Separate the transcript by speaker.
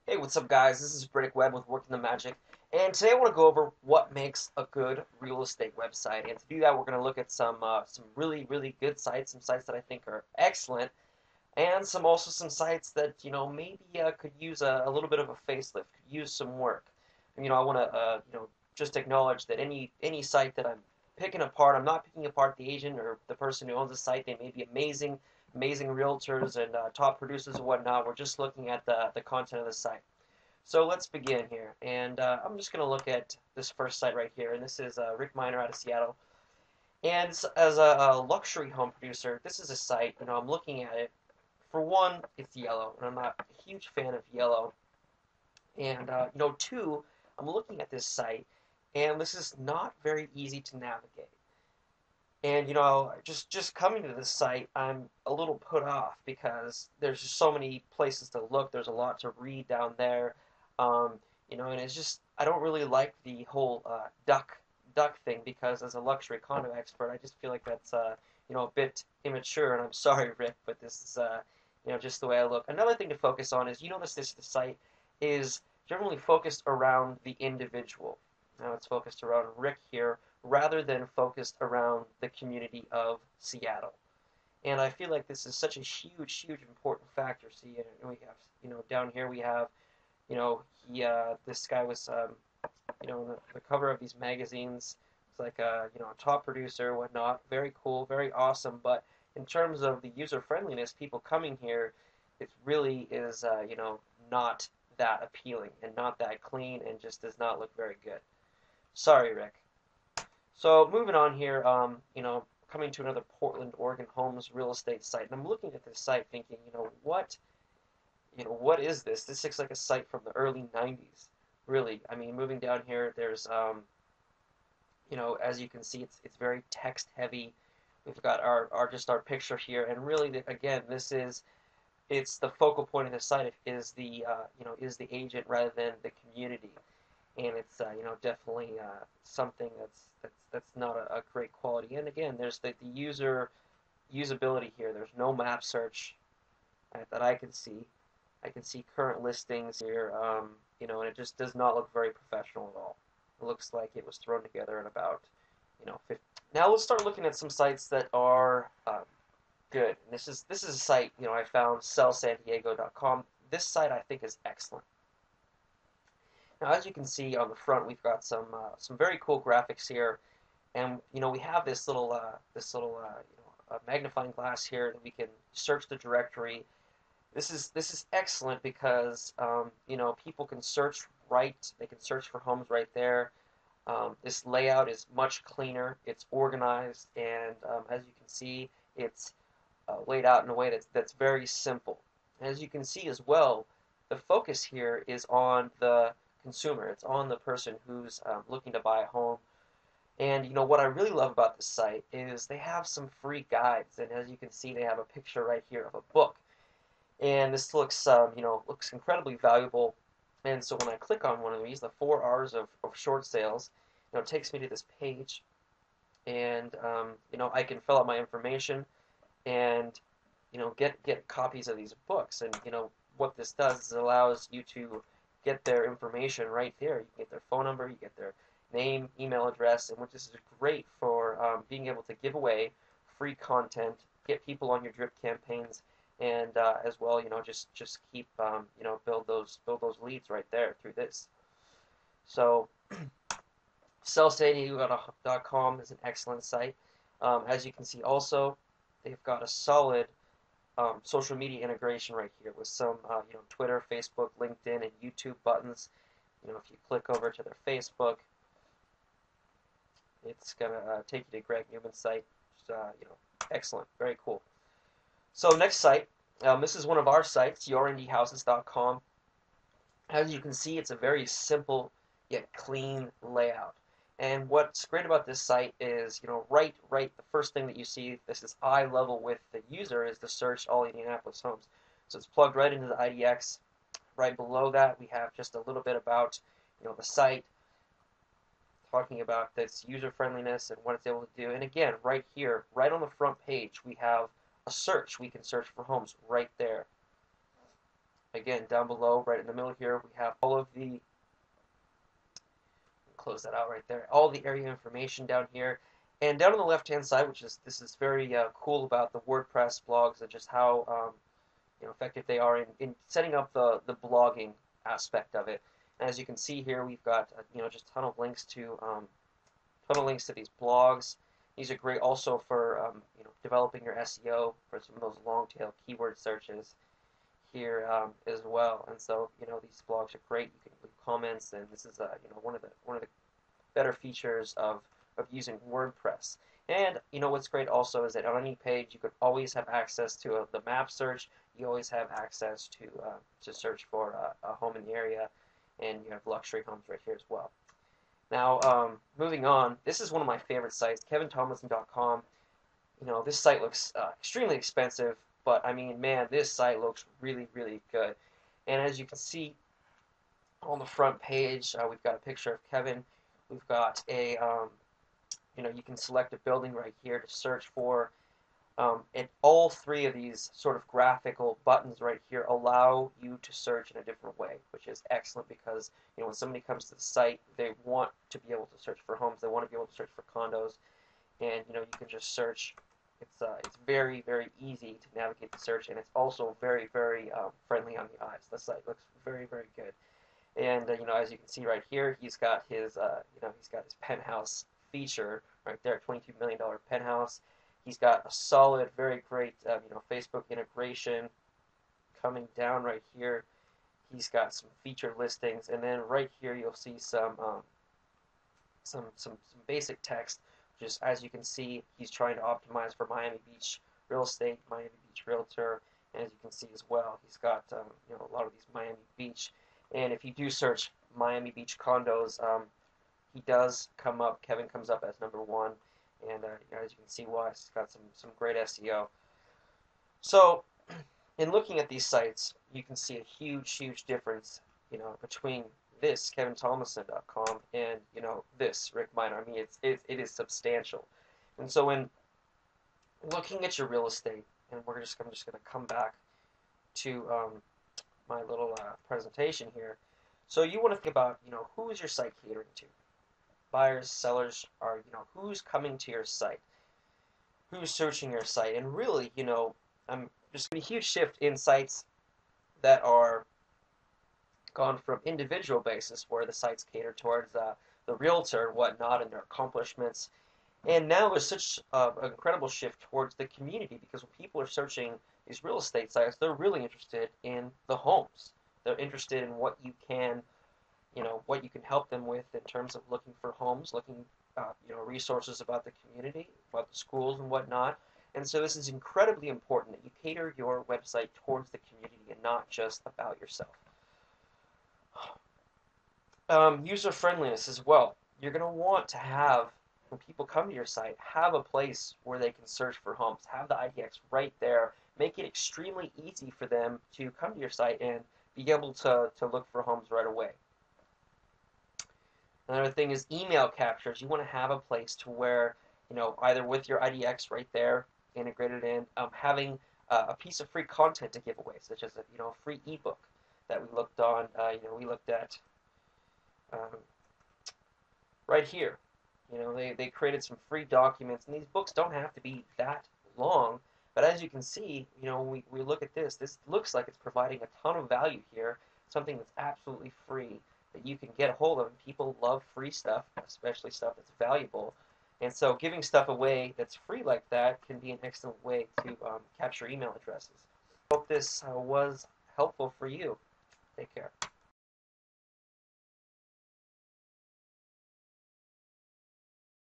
Speaker 1: Hey, what's up, guys? This is Riddick Webb with Working the Magic, and today I want to go over what makes a good real estate website. And to do that, we're going to look at some really good sites, some sites that I think are excellent, and some sites that maybe could use a little bit of a facelift, could use some work. And, I want to just acknowledge that any site that I'm picking apart, I'm not picking apart the agent or the person who owns the site. They may be amazing realtors and top producers and whatnot. We're just looking at the content of the site. So let's begin here, and I'm just going to look at this first site right here, and this is Rick Miner out of Seattle. And as a luxury home producer, this is a site, I'm looking at it. For one, it's yellow, and I'm not a huge fan of yellow. And, two, I'm looking at this site, and this is not very easy to navigate. And just coming to this site, I'm a little put off because there's just so many places to look. There's a lot to read down there, and it's just I don't really like the whole duck thing because as a luxury condo expert, I just feel like that's a bit immature. And I'm sorry, Rick, but this is just the way I look. Another thing to focus on is you notice this the site is generally focused around the individual. Now it's focused around Rick here rather than focused around the community of Seattle. And I feel like this is such a huge important factor. See, and we have, down here we have, this guy was, on the cover of these magazines. It's like a top producer, whatnot. Very cool, very awesome. But in terms of the user friendliness, people coming here, it really is, not that appealing and not that clean and just does not look very good. Sorry, Rick. So moving on here, coming to another Portland, Oregon homes real estate site, and I'm looking at this site thinking, what is this? This looks like a site from the early '90s. Really, I mean, moving down here, there's, as you can see, it's very text heavy. We've got our picture here, and really, again, it's the focal point of the site is the agent rather than the community, and it's definitely something that's not a great quality. And again, there's the usability here. There's no map search that I can see. I can see current listings here, and it just does not look very professional at all. It looks like it was thrown together in about 50. Now let's start looking at some sites that are good. And this is a site I found, sellsandiego.com. This site I think is excellent. Now, as you can see on the front, we've got some very cool graphics here, and we have this little magnifying glass here that we can search the directory. This is excellent because people can search right. They can search for homes right there. This layout is much cleaner. It's organized, and as you can see, it's laid out in a way that's very simple. And as you can see as well, the focus here is on the consumer. It's on the person who's looking to buy a home. And what I really love about this site is they have some free guides, and as you can see, they have a picture right here of a book. And this looks incredibly valuable. And so when I click on one of these, the 4 R's of short sales, it takes me to this page, and I can fill out my information and get copies of these books. And what this does is it allows you to get their information right there. You get their phone number, you get their name, email address, and which is great for being able to give away free content, get people on your drip campaigns, and as well, just keep build those leads right there through this. So sellsandiego.com is an excellent site. As you can see, also they've got a solid social media integration right here with some Twitter, Facebook, LinkedIn, and YouTube buttons. If you click over to their Facebook, it's gonna take you to Greg Newman's site. Just, excellent, very cool. So next site, this is one of our sites, yourindhouses.com. As you can see, it's a very simple yet clean layout. And what's great about this site is, right, the first thing that you see, this is eye level with the user, is the search all Indianapolis homes. So it's plugged right into the IDX. Right below that, we have just a little bit about, the site, talking about this user friendliness and what it's able to do. And again, right here, right on the front page, we have a search. We can search for homes right there. again, down below, right in the middle here, we have all of the, close that out right there, all the area information down here. And down on the left-hand side, this is very cool about the WordPress blogs and just how effective they are in setting up the blogging aspect of it. And as you can see here, we've got just a ton of links to these blogs. These are great also for developing your SEO for some of those long-tail keyword searches here as well. And so these blogs are great. You can leave comments, and this is one of the better features of using WordPress. And what's great also is that on any page you could always have access to the map search. You always have access to search for a home in the area, and you have luxury homes right here as well. Now, moving on, this is one of my favorite sites, KevinTomlinson.com. This site looks extremely expensive, but I mean, man, this site looks really, really good. And as you can see on the front page, we've got a picture of Kevin. We've got a, you can select a building right here to search for. And all three of these sort of graphical buttons right here allow you to search in a different way, which is excellent because when somebody comes to the site, they want to be able to search for homes. They want to be able to search for condos, and you can just search. It's very, very easy to navigate the search, and it's also very, very friendly on the eyes. The site looks very, very good. And as you can see right here, he's got his penthouse feature right there, $22 million penthouse. He's got a solid, very great, Facebook integration coming down right here. He's got some featured listings, and then right here you'll see some basic text. Just as you can see, he's trying to optimize for Miami Beach real estate, Miami Beach realtor, and as you can see as well, he's got a lot of these Miami Beach. And if you do search Miami Beach condos, he does come up. Kevin comes up as #1. And as you can see why, it's got some great SEO. So, in looking at these sites, you can see a huge difference, between this KevinTomlinson.com and this Rick Minor. I mean, it is substantial. And so, when looking at your real estate, and I'm just going to come back to my little presentation here. So you want to think about who is your site catering to? Buyers, sellers, are who's coming to your site, who's searching your site, and really there's been a huge shift in sites that are gone from individual basis where the sites cater towards the realtor and whatnot and their accomplishments, and now there's such an incredible shift towards the community because when people are searching these real estate sites, they're really interested in the homes. They're interested in what you can help them with in terms of looking for homes, looking resources about the community, about the schools and whatnot. And so this is incredibly important that you cater your website towards the community and not just about yourself. User friendliness as well. You're going to want to have, when people come to your site, have a place where they can search for homes. Have the IDX right there. Make it extremely easy for them to come to your site and be able to look for homes right away. Another thing is email captures. You want to have a place to where, either with your IDX right there, integrated in, having a piece of free content to give away, such as a free ebook that we looked on. We looked at right here. They created some free documents, and these books don't have to be that long. But as you can see, we look at this. This looks like it's providing a ton of value here, something that's absolutely free that you can get a hold of. People love free stuff, especially stuff that's valuable. And so giving stuff away that's free like that can be an excellent way to capture email addresses. Hope this was helpful for you. Take care.